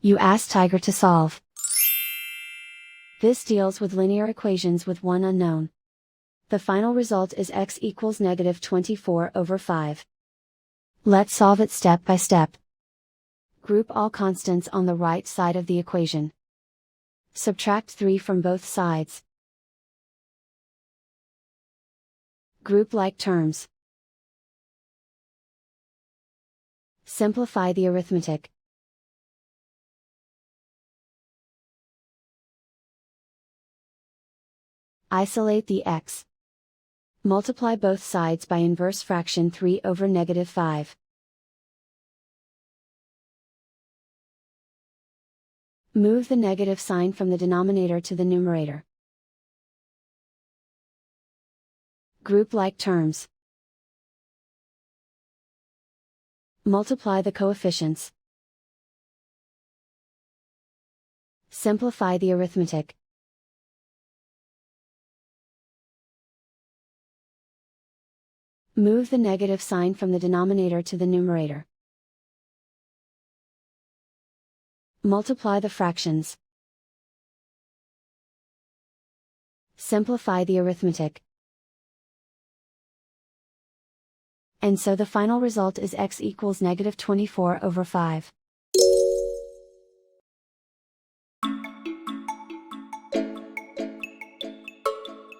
You ask Tiger to solve. This deals with linear equations with one unknown. The final result is x equals -24/5. Let's solve it step by step. Group all constants on the right side of the equation. Subtract 3 from both sides. Group like terms. Simplify the arithmetic. Isolate the x. Multiply both sides by inverse fraction 3/5. Move the negative sign from the denominator to the numerator. Group like terms. Multiply the coefficients. Simplify the arithmetic. Move the negative sign from the denominator to the numerator. Multiply the fractions. Simplify the arithmetic. And so the final result is x equals -24/5.